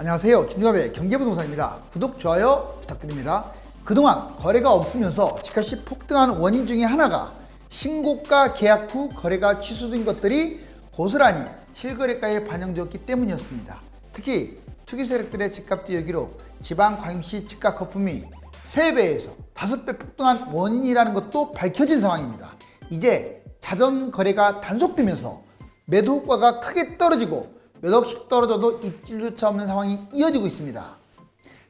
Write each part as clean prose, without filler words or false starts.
안녕하세요. 김유갑의 경제부동산입니다. 구독, 좋아요 부탁드립니다. 그동안 거래가 없으면서 집값이 폭등한 원인 중에 하나가 신고가 계약 후 거래가 취소된 것들이 고스란히 실거래가에 반영되었기 때문이었습니다. 특히 투기 세력들의 집값 뛰어기로 지방광역시 집값 거품이 3배에서 5배 폭등한 원인이라는 것도 밝혀진 상황입니다. 이제 자전거래가 단속되면서 매도 효과가 크게 떨어지고 몇 억씩 떨어져도 입질조차 없는 상황이 이어지고 있습니다.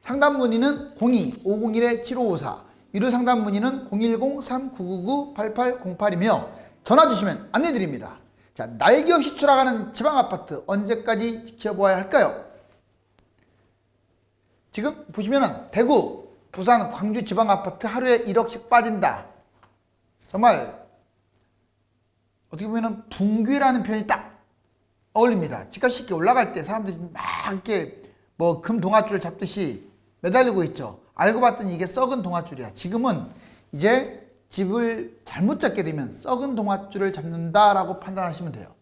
상담 문의는 02-501-7554, 유료 상담 문의는 010-3999-8808이며 전화 주시면 안내드립니다. 자, 날개 없이 추락하는 지방아파트 언제까지 지켜보아야 할까요? 지금 보시면은 대구, 부산, 광주 지방아파트 하루에 1억씩 빠진다. 정말 어떻게 보면은 붕괴라는 표현이 딱 어울립니다. 집값이 이렇게 올라갈 때 사람들이 막 이렇게 뭐 금 동아줄을 잡듯이 매달리고 있죠. 알고 봤더니 이게 썩은 동아줄이야. 지금은 이제 집을 잘못 잡게 되면 썩은 동아줄을 잡는다라고 판단하시면 돼요.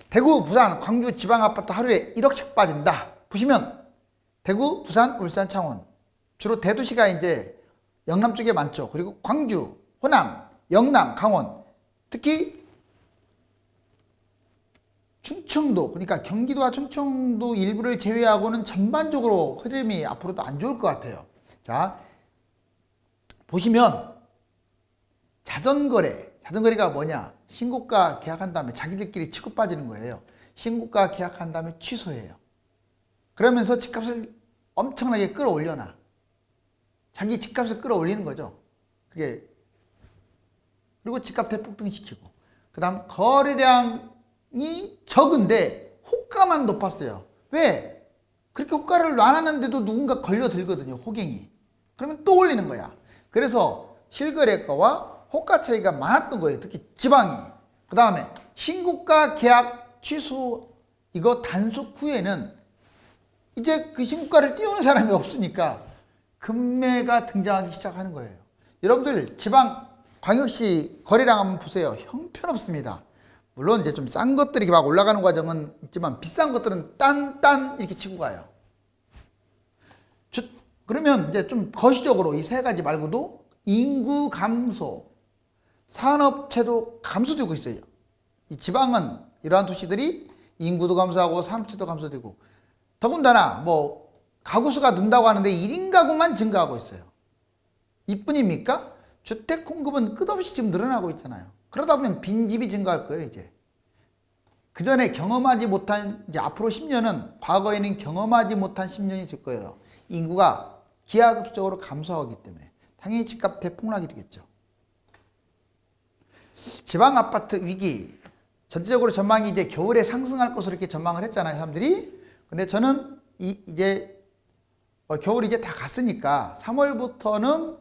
대구, 부산, 광주 지방아파트 하루에 1억씩 빠진다. 보시면 대구, 부산, 울산, 창원 주로 대도시가 이제 영남 쪽에 많죠. 그리고 광주, 호남, 영남, 강원 특히 충청도, 그러니까 경기도와 충청도 일부를 제외하고는 전반적으로 흐름이 앞으로도 안 좋을 것 같아요. 자, 보시면 자전거래가 뭐냐? 신고가 계약한 다음에 자기들끼리 치고 빠지는 거예요. 신고가 계약한 다음에 취소해요. 그러면서 집값을 엄청나게 끌어올려놔. 자기 집값을 끌어올리는 거죠. 그게 그리고 집값 대폭등시키고 그 다음 거래량이 적은데 호가만 높았어요. 왜? 그렇게 호가를 안 하는데도 누군가 걸려들거든요. 호갱이. 그러면 또 올리는 거야. 그래서 실거래가와 호가 차이가 많았던 거예요. 특히 지방이. 그 다음에 신고가 계약 취소 이거 단속 후에는 이제 그 신고가를 띄우는 사람이 없으니까 금매가 등장하기 시작하는 거예요. 여러분들 지방 광역시 거래량 한번 보세요. 형편없습니다. 물론 이제 좀 싼 것들이 막 올라가는 과정은 있지만 비싼 것들은 딴 이렇게 치고 가요. 그러면 이제 좀 거시적으로 이 세 가지 말고도 인구 감소, 산업체도 감소되고 있어요. 이 지방은 이러한 도시들이 인구도 감소하고 산업체도 감소되고 더군다나 뭐 가구수가 는다고 하는데 1인 가구만 증가하고 있어요. 이뿐입니까? 주택 공급은 끝없이 지금 늘어나고 있잖아요. 그러다 보면 빈집이 증가할 거예요, 이제. 그 전에 경험하지 못한, 이제 앞으로 10년은 과거에는 경험하지 못한 10년이 될 거예요. 인구가 기하급수적으로 감소하기 때문에. 당연히 집값 대폭락이 되겠죠. 지방 아파트 위기. 전체적으로 전망이 이제 겨울에 상승할 것으로 이렇게 전망을 했잖아요, 사람들이. 근데 저는 이제 겨울이 이제 다 갔으니까 3월부터는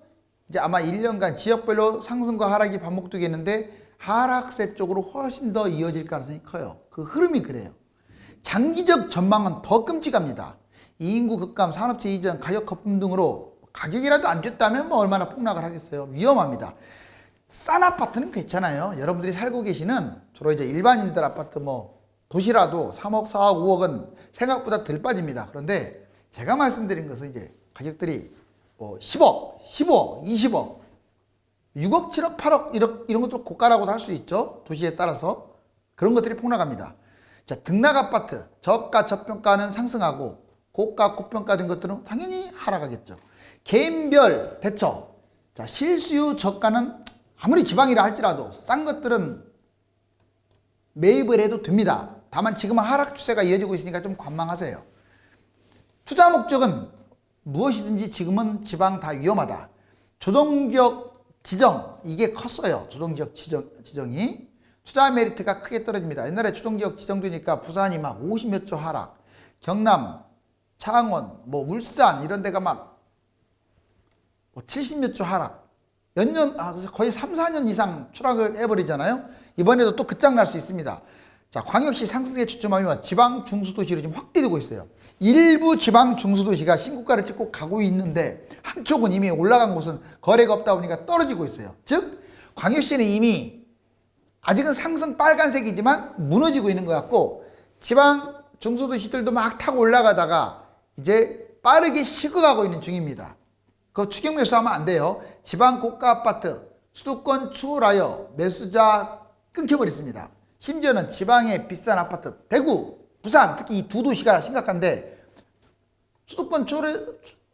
이제 아마 1년간 지역별로 상승과 하락이 반복되겠는데 하락세 쪽으로 훨씬 더 이어질 가능성이 커요. 그 흐름이 그래요. 장기적 전망은 더 끔찍합니다. 인구 급감, 산업체 이전, 가격 거품 등으로 가격이라도 안 됐다면 뭐 얼마나 폭락을 하겠어요. 위험합니다. 싼 아파트는 괜찮아요. 여러분들이 살고 계시는 주로 이제 일반인들 아파트 뭐 도시라도 3억, 4억, 5억은 생각보다 덜 빠집니다. 그런데 제가 말씀드린 것은 이제 가격들이 뭐 10억, 15억, 20억, 6억, 7억, 8억 이런 것도 고가라고도 할 수 있죠. 도시에 따라서. 그런 것들이 폭락합니다. 자, 등락 아파트, 저가, 저평가는 상승하고 고가, 고평가된 것들은 당연히 하락하겠죠. 개인별 대처. 자, 실수요 저가는 아무리 지방이라 할지라도 싼 것들은 매입을 해도 됩니다. 다만 지금은 하락 추세가 이어지고 있으니까 좀 관망하세요. 투자 목적은 무엇이든지 지금은 지방 다 위험하다. 조정지역 지정 이게 컸어요. 조정지역 지정이 투자 메리트가 크게 떨어집니다. 옛날에 조정지역 지정되니까 부산이 막 50몇 조 하락, 경남, 창원, 뭐 울산 이런 데가 막 70몇 조 하락. 몇 년, 거의 3, 4년 이상 추락을 해버리잖아요. 이번에도 또 끝장날 수 있습니다. 자, 광역시 상승에 주춤하며 지방 중수도시로 지금 확대되고 있어요. 일부 지방 중수도시가 신고가를 찍고 가고 있는데 한쪽은 이미 올라간 곳은 거래가 없다 보니까 떨어지고 있어요. 즉 광역시는 이미 아직은 상승 빨간색이지만 무너지고 있는 것 같고 지방 중소도시들도 막 타고 올라가다가 이제 빠르게 식어가고 있는 중입니다. 그 추격 매수하면 안 돼요. 지방 고가 아파트 수도권 추월하여 매수자 끊겨버렸습니다. 심지어는 지방의 비싼 아파트 대구, 부산 특히 이 두 도시가 심각한데 수도권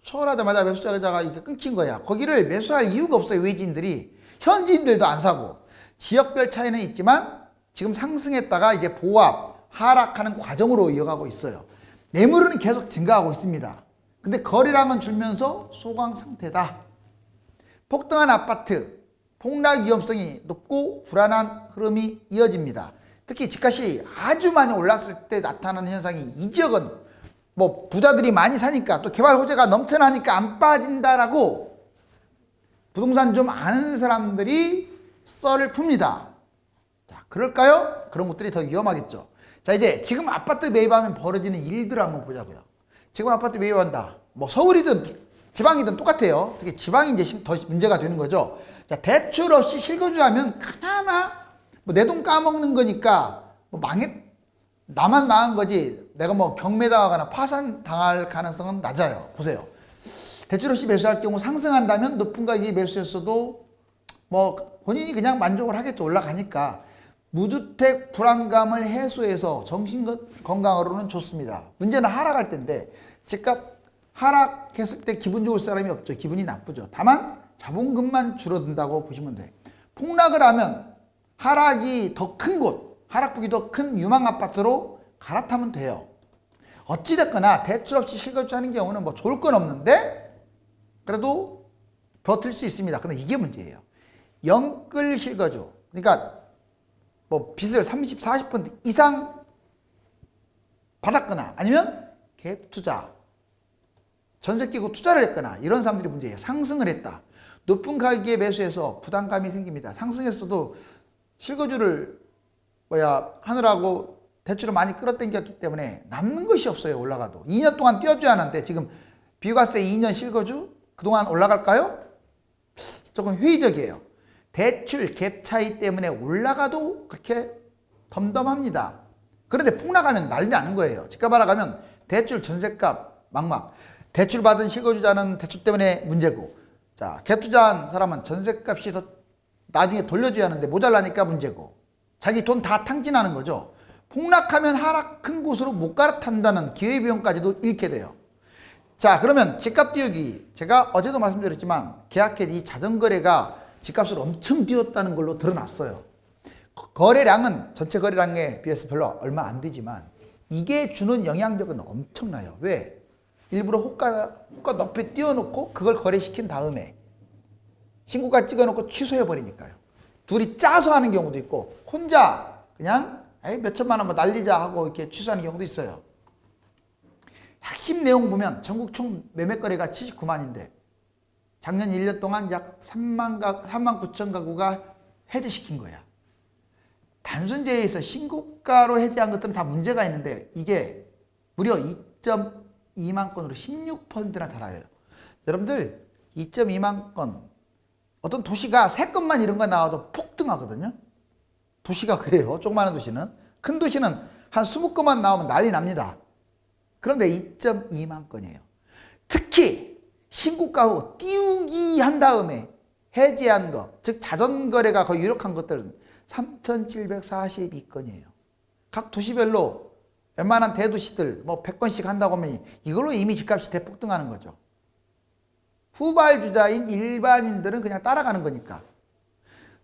추월하자마자 매수자가 이렇게 끊긴 거야. 거기를 매수할 이유가 없어요. 외지인들이. 현지인들도 안 사고. 지역별 차이는 있지만 지금 상승했다가 이제 보합, 하락하는 과정으로 이어가고 있어요. 매물은 계속 증가하고 있습니다. 근데 거래량은 줄면서 소강 상태다. 폭등한 아파트, 폭락 위험성이 높고 불안한 흐름이 이어집니다. 특히 집값이 아주 많이 올랐을 때 나타나는 현상이 이 지역은 뭐 부자들이 많이 사니까 또 개발 호재가 넘쳐나니까 안 빠진다라고 부동산 좀 아는 사람들이 썰을 풉니다. 자, 그럴까요? 그런 것들이 더 위험하겠죠. 자, 이제 지금 아파트 매입하면 벌어지는 일들을 한번 보자고요. 지금 아파트 매입한다. 뭐 서울이든 지방이든 똑같아요. 특히 지방이 이제 더 문제가 되는 거죠. 자, 대출 없이 실거주하면 그나마 뭐 내 돈 까먹는 거니까 뭐 나만 망한 거지 내가 뭐 경매당하거나 파산당할 가능성은 낮아요. 보세요. 대출 없이 매수할 경우 상승한다면 높은 가격에 매수했어도 뭐 본인이 그냥 만족을 하겠죠. 올라가니까. 무주택 불안감을 해소해서 정신건강으로는 좋습니다. 문제는 하락할 때인데 집값 하락했을 때 기분 좋을 사람이 없죠. 기분이 나쁘죠. 다만 자본금만 줄어든다고 보시면 돼요. 폭락을 하면 하락이 더 큰 곳, 하락폭이 더 큰 유망 아파트로 갈아타면 돼요. 어찌됐거나 대출 없이 실거주하는 경우는 뭐 좋을 건 없는데 그래도 버틸 수 있습니다. 근데 이게 문제예요. 영끌 실거주. 그러니까 뭐 빚을 30, 40% 이상 받았거나 아니면 갭 투자, 전세 끼고 투자를 했거나 이런 사람들이 문제예요. 상승을 했다. 높은 가격에 매수해서 부담감이 생깁니다. 상승했어도 실거주를 하느라고 대출을 많이 끌어당겼기 때문에 남는 것이 없어요. 올라가도 2년 동안 띄워줘야 하는데 지금 비과세 2년 실거주 그동안 올라갈까요? 조금 회의적이에요. 대출 갭 차이 때문에 올라가도 그렇게 덤덤합니다. 그런데 폭락하면 난리 나는 거예요. 집값 하락하면 대출 전세값 막막. 대출 받은 실거주자는 대출 때문에 문제고, 자, 갭 투자한 사람은 전세값이 더 나중에 돌려줘야 하는데 모자라니까 문제고, 자기 돈 다 탕진하는 거죠. 폭락하면 하락 큰 곳으로 못 갈아탄다는 기회비용까지도 잃게 돼요. 자, 그러면 집값 띄우기. 제가 어제도 말씀드렸지만 계약해 이 자전거래가 집값을 엄청 띄웠다는 걸로 드러났어요. 거래량은 전체 거래량에 비해서 별로 얼마 안 되지만 이게 주는 영향력은 엄청나요. 왜? 일부러 호가 높이 띄워놓고 그걸 거래시킨 다음에 신고가 찍어놓고 취소해버리니까요. 둘이 짜서 하는 경우도 있고 혼자 그냥 몇 천만 원 뭐 날리자 하고 이렇게 취소하는 경우도 있어요. 핵심 내용 보면 전국 총 매매 거래가 79만인데 작년 1년 동안 약 3만 9천 가구가 해지시킨 거야. 단순제에서 신고가로 해지한 것들은 다 문제가 있는데 이게 무려 2.2만 건으로 16%나 달아요. 여러분들 2.2만 건 어떤 도시가 3건만 이런 거 나와도 폭등하거든요. 도시가 그래요. 조그마한 도시는. 큰 도시는 한 20건만 나오면 난리 납니다. 그런데 2.2만 건이에요. 특히 신고가하고 띄우기 한 다음에 해지한 거, 즉 자전거래가 거의 유력한 것들은 3,742건이에요. 각 도시별로 웬만한 대도시들 뭐 100건씩 한다고 하면 이걸로 이미 집값이 대폭등하는 거죠. 후발주자인 일반인들은 그냥 따라가는 거니까.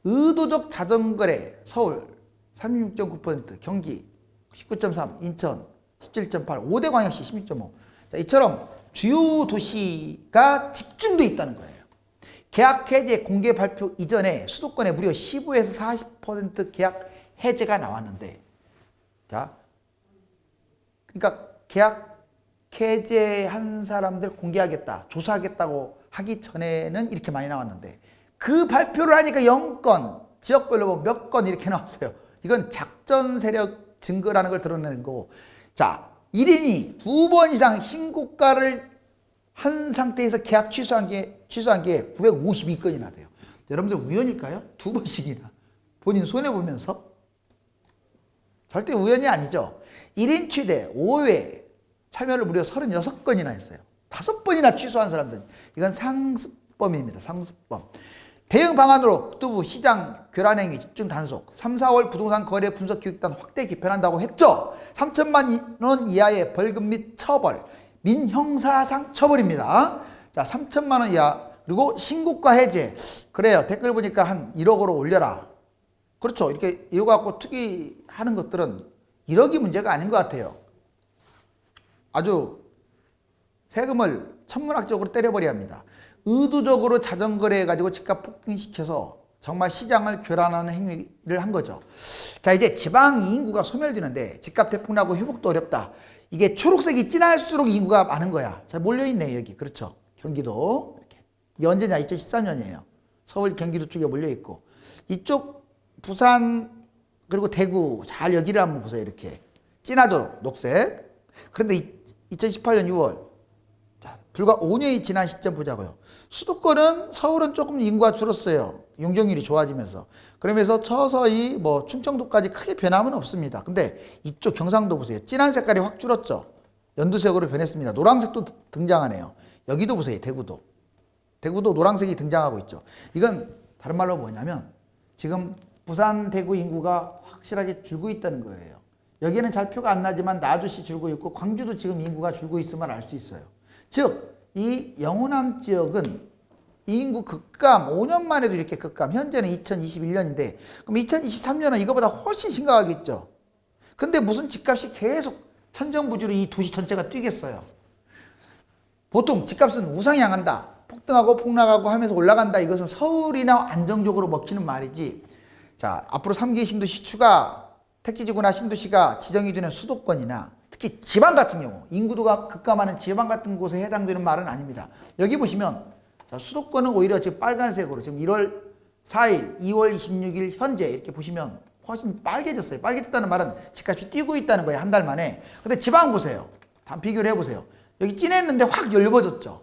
의도적 자전거래 서울 36.9%, 경기 19.3%, 인천 17.8%, 5대 광역시 16.5%. 자, 이처럼 주요 도시가 집중돼 있다는 거예요. 계약 해제 공개 발표 이전에 수도권에 무려 15에서 40% 계약 해제가 나왔는데, 자, 그러니까 계약 해제한 사람들 공개하겠다, 조사하겠다고 하기 전에는 이렇게 많이 나왔는데 그 발표를 하니까 0건, 지역별로 몇 건 이렇게 나왔어요. 이건 작전 세력 증거라는 걸 드러내는 거고, 자, 1인이 2번 이상 신고가를 한 상태에서 계약 취소한 게 952건이나 돼요. 여러분들 우연일까요? 2번씩이나 본인 손해보면서? 절대 우연이 아니죠. 1인 최대 5회 참여를 무려 36건이나 했어요. 5번이나 취소한 사람들. 이건 상습범입니다. 상습범. 대응 방안으로 국토부 시장 교란행위 집중 단속 3, 4월 부동산 거래 분석 교육단 확대 개편한다고 했죠. 3천만 원 이하의 벌금 및 처벌, 민형사상 처벌입니다. 자, 3천만 원 이하. 그리고 신고가 해제. 그래요. 댓글 보니까 한 1억으로 올려라. 그렇죠. 이렇게 이거 갖고 투기하는 것들은 1억이 문제가 아닌 것 같아요. 아주 세금을 천문학적으로 때려버려야 합니다. 의도적으로 자전거래해가지고 집값 폭등시켜서 정말 시장을 교란하는 행위를 한 거죠. 자, 이제 지방 인구가 소멸되는데 집값 대폭나고 회복도 어렵다. 이게 초록색이 진할수록 인구가 많은 거야. 자, 몰려있네요, 여기. 그렇죠. 경기도. 이렇게. 이게 언제냐? 2013년이에요. 서울, 경기도 쪽에 몰려있고. 이쪽 부산, 그리고 대구. 잘 여기를 한번 보세요, 이렇게. 진하죠, 녹색. 그런데 2018년 6월. 불과 5년이 지난 시점 보자고요. 수도권은 서울은 조금 인구가 줄었어요. 용적률이 좋아지면서. 그러면서 서서히 뭐 충청도까지 크게 변함은 없습니다. 근데 이쪽 경상도 보세요. 진한 색깔이 확 줄었죠. 연두색으로 변했습니다. 노란색도 등장하네요. 여기도 보세요. 대구도. 대구도 노란색이 등장하고 있죠. 이건 다른 말로 뭐냐면 지금 부산, 대구 인구가 확실하게 줄고 있다는 거예요. 여기는 잘 표가 안 나지만 나주시 줄고 있고 광주도 지금 인구가 줄고 있음을 알 수 있어요. 즉, 이 영호남 지역은 인구 급감, 5년 만에도 이렇게 급감, 현재는 2021년인데, 그럼 2023년은 이거보다 훨씬 심각하겠죠. 근데 무슨 집값이 계속 천정부지로 이 도시 전체가 뛰겠어요. 보통 집값은 우상향한다, 폭등하고 폭락하고 하면서 올라간다, 이것은 서울이나 안정적으로 먹히는 말이지. 자, 앞으로 3기 신도시 추가, 택지지구나 신도시가 지정이 되는 수도권이나 특히 지방 같은 경우 인구도가 급감하는 지방 같은 곳에 해당되는 말은 아닙니다. 여기 보시면 자, 수도권은 오히려 지금 빨간색으로 지금 1월 4일, 2월 26일 현재 이렇게 보시면 훨씬 빨개졌어요. 빨개졌다는 말은 집값이 뛰고 있다는 거예요. 한 달 만에. 근데 지방 보세요. 비교를 해보세요. 여기 진했는데 확 열버졌죠.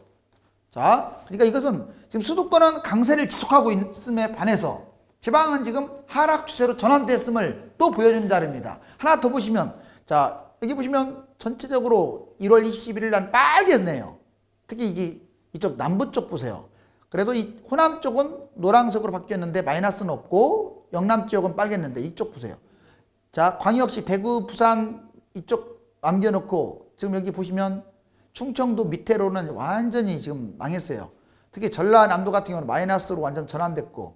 자, 그러니까 이것은 지금 수도권은 강세를 지속하고 있음에 반해서 지방은 지금 하락 추세로 전환됐음을 또 보여준 자료입니다. 하나 더 보시면 자, 여기 보시면 전체적으로 1월 21일 날 빨개졌네요. 특히 이쪽 남부 쪽 보세요. 그래도 이 호남 쪽은 노란색으로 바뀌었는데 마이너스는 없고 영남 지역은 빨갰는데 이쪽 보세요. 자, 광역시 대구, 부산 이쪽 남겨놓고 지금 여기 보시면 충청도 밑으로는 완전히 지금 망했어요. 특히 전라남도 같은 경우는 마이너스로 완전 전환됐고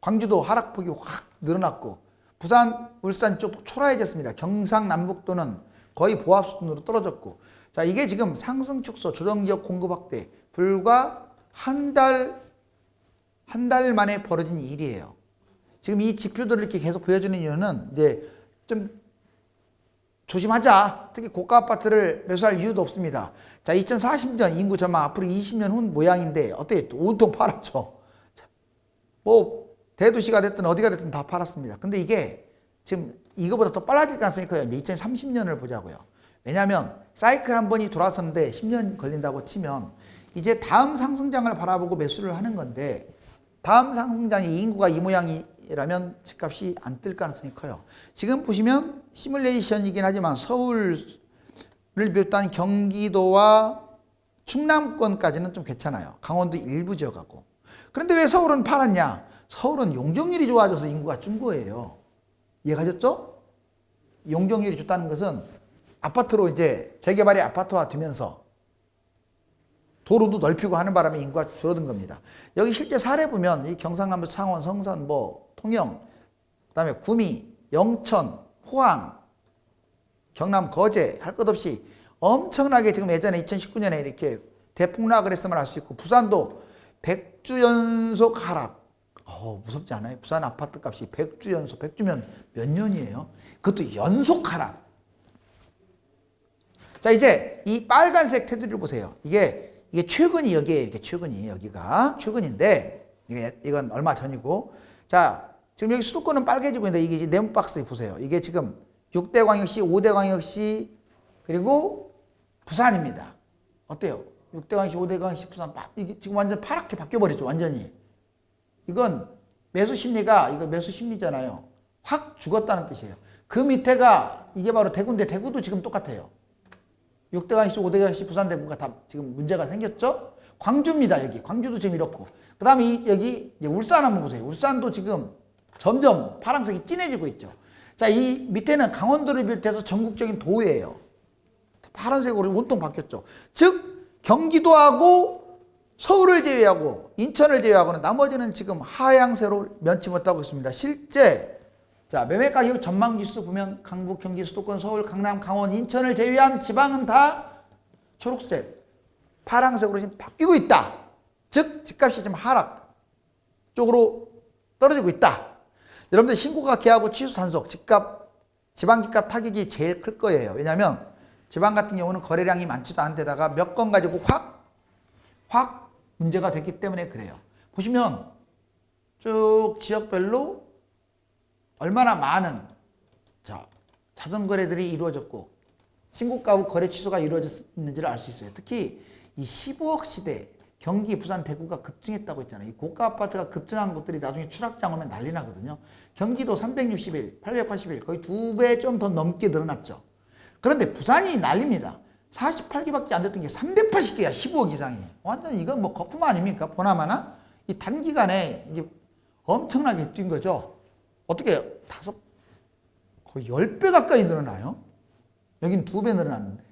광주도 하락폭이 확 늘어났고 부산, 울산 쪽도 초라해졌습니다. 경상남북도는 거의 보합 수준으로 떨어졌고 자, 이게 지금 상승 축소, 조정지역 공급 확대 불과 한 달 만에 벌어진 일이에요. 지금 이 지표들을 이렇게 계속 보여주는 이유는 이제 좀 조심하자. 특히 고가 아파트를 매수할 이유도 없습니다. 자, 2040년 인구 전망 앞으로 20년 후 모양인데 어때요? 온통 팔았죠. 뭐 대도시가 됐든 어디가 됐든 다 팔았습니다. 근데 이게 지금 이거보다 더 빨라질 가능성이 커요. 이제 2030년을 보자고요. 왜냐하면 사이클 한 번이 돌아섰는데 10년 걸린다고 치면 이제 다음 상승장을 바라보고 매수를 하는 건데 다음 상승장이 인구가 이 모양이라면 집값이 안 뜰 가능성이 커요. 지금 보시면 시뮬레이션이긴 하지만 서울을 비롯한 경기도와 충남권까지는 좀 괜찮아요. 강원도 일부 지역하고. 그런데 왜 서울은 팔았냐? 서울은 용적률이 좋아져서 인구가 준 거예요. 이해가셨죠? 용적률이 좋다는 것은 아파트로 이제 재개발이 아파트화 되면서 도로도 넓히고 하는 바람에 인구가 줄어든 겁니다. 여기 실제 사례 보면 이 경상남도 창원, 성산, 통영, 그다음에 구미, 영천, 포항, 경남 거제 할 것 없이 엄청나게 지금 예전에 2019년에 이렇게 대폭락을 했음을 알 수 있고 부산도 100주 연속 하락. 무섭지 않아요? 부산 아파트 값이 100주 연속, 100주면 몇 년이에요? 그것도 연속 하락. 자, 이제 이 빨간색 테두리를 보세요. 이게 최근이 여기에 이렇게 최근이 여기가 최근인데 이건 얼마 전이고 자, 지금 여기 수도권은 빨개지고 있는데 이게 네모박스 보세요. 이게 지금 6대 광역시, 5대 광역시 그리고 부산입니다. 어때요? 6대 광역시, 5대 광역시, 부산 이게 지금 완전 파랗게 바뀌어 버렸죠. 완전히. 이건 매수 심리가 이거 매수 심리잖아요. 확 죽었다는 뜻이에요. 그 밑에가 이게 바로 대구인데 대구도 지금 똑같아요. 6대강시, 5대강시, 부산, 대구가 다 지금 문제가 생겼죠. 광주입니다. 여기 광주도 지금 이렇고, 그 다음에 여기 이제 울산 한번 보세요. 울산도 지금 점점 파란색이 진해지고 있죠. 자, 이 밑에는 강원도를 비롯해서 전국적인 도예요. 파란색으로 온통 바뀌었죠. 즉 경기도하고 서울을 제외하고 인천을 제외하고는 나머지는 지금 하향세로 면치 못하고 있습니다. 실제 자, 매매가격 전망지수 보면 강북, 경기, 수도권, 서울, 강남, 강원, 인천을 제외한 지방은 다 초록색, 파란색으로 지금 바뀌고 있다. 즉 집값이 지금 하락 쪽으로 떨어지고 있다. 여러분들 신고가 개하고 취소 단속, 집값, 지방 집값 타격이 제일 클 거예요. 왜냐하면 지방 같은 경우는 거래량이 많지도 않은 데다가 몇 건 가지고 확 문제가 됐기 때문에 그래요. 보시면 쭉 지역별로 얼마나 많은 자전 거래들이 이루어졌고 신고가 후 거래 취소가 이루어졌는지를 알 수 있어요. 특히 이 15억 시대 경기, 부산, 대구가 급증했다고 했잖아요. 이 고가 아파트가 급증한 곳들이 나중에 추락장 오면 난리 나거든요. 경기도 361, 881 거의 2배 좀 더 넘게 늘어났죠. 그런데 부산이 난립니다. 48개밖에 안 됐던 게 380개야. 15억 이상이. 완전 이건 뭐 거품 아닙니까? 보나마나 이 단기간에 이제 엄청나게 뛴 거죠. 어떻게 거의 10배 가까이 늘어나요? 여긴 2배 늘어났는데.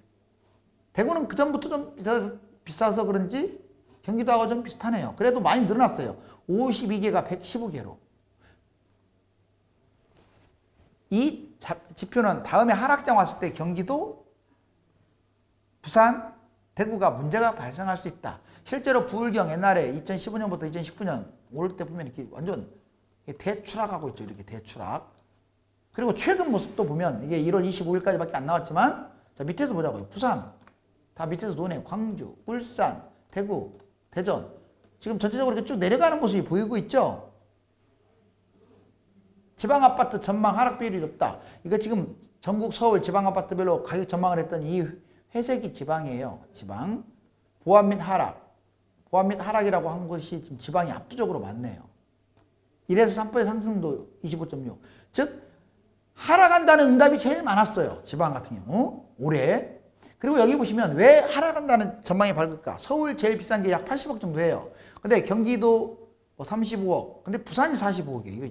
대구는 그전부터 좀 비싸서 그런지 경기도하고 좀 비슷하네요. 그래도 많이 늘어났어요. 52개가 115개로. 이 지표는 다음에 하락장 왔을 때 경기도, 부산, 대구가 문제가 발생할 수 있다. 실제로 부울경 옛날에 2015년부터 2019년 올 때 보면 이렇게 완전 대추락하고 있죠. 이렇게 대추락. 그리고 최근 모습도 보면 이게 1월 25일까지밖에 안 나왔지만 자, 밑에서 보자고요. 부산 다 밑에서 노네, 광주, 울산, 대구, 대전 지금 전체적으로 이렇게 쭉 내려가는 모습이 보이고 있죠. 지방아파트 전망 하락 비율이 높다. 이거 지금 전국 서울 지방아파트별로 가격 전망을 했던 이 회색이 지방이에요. 지방. 보합 및 하락. 보합 및 하락이라고 한 것이 지금 지방이 압도적으로 많네요. 1에서 3% 상승도 25.6. 즉 하락한다는 응답이 제일 많았어요. 지방 같은 경우. 올해. 그리고 여기 보시면 왜 하락한다는 전망이 밝을까? 서울 제일 비싼 게 약 80억 정도 해요. 근데 경기도 35억. 근데 부산이 45억이에요. 이거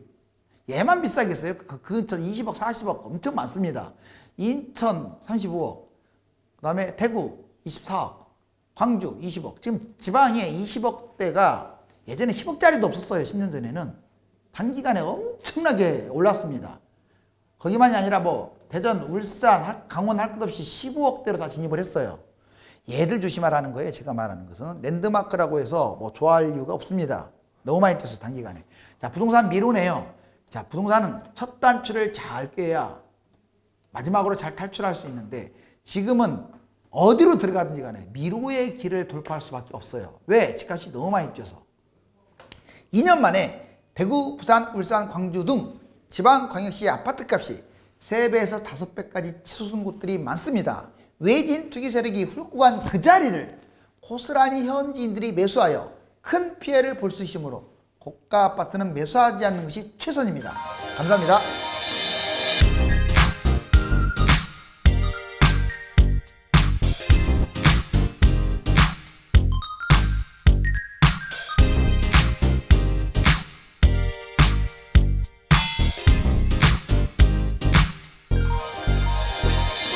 얘만 비싸겠어요? 그 근처 20억, 40억 엄청 많습니다. 인천 35억. 그 다음에 대구 24억. 광주 20억. 지금 지방에 20억대가 예전에 10억짜리도 없었어요. 10년 전에는. 단기간에 엄청나게 올랐습니다. 거기만이 아니라 뭐 대전, 울산, 강원 할 것 없이 15억대로 다 진입을 했어요. 얘들 조심하라는 거예요. 제가 말하는 것은. 랜드마크라고 해서 뭐 좋아할 이유가 없습니다. 너무 많이 뛰어서 단기간에. 자, 부동산 미로네요. 자, 부동산은 첫 단추를 잘 꿰야 마지막으로 잘 탈출할 수 있는데 지금은 어디로 들어가든지 간에 미로의 길을 돌파할 수밖에 없어요. 왜? 집값이 너무 많이 뛰어서. 2년 만에 대구, 부산, 울산, 광주 등 지방광역시 아파트값이 3배에서 5배까지 치솟은 곳들이 많습니다. 외진 투기 세력이 훑고간 그 자리를 고스란히 현지인들이 매수하여 큰 피해를 볼 수 있으므로 고가 아파트는 매수하지 않는 것이 최선입니다. 감사합니다.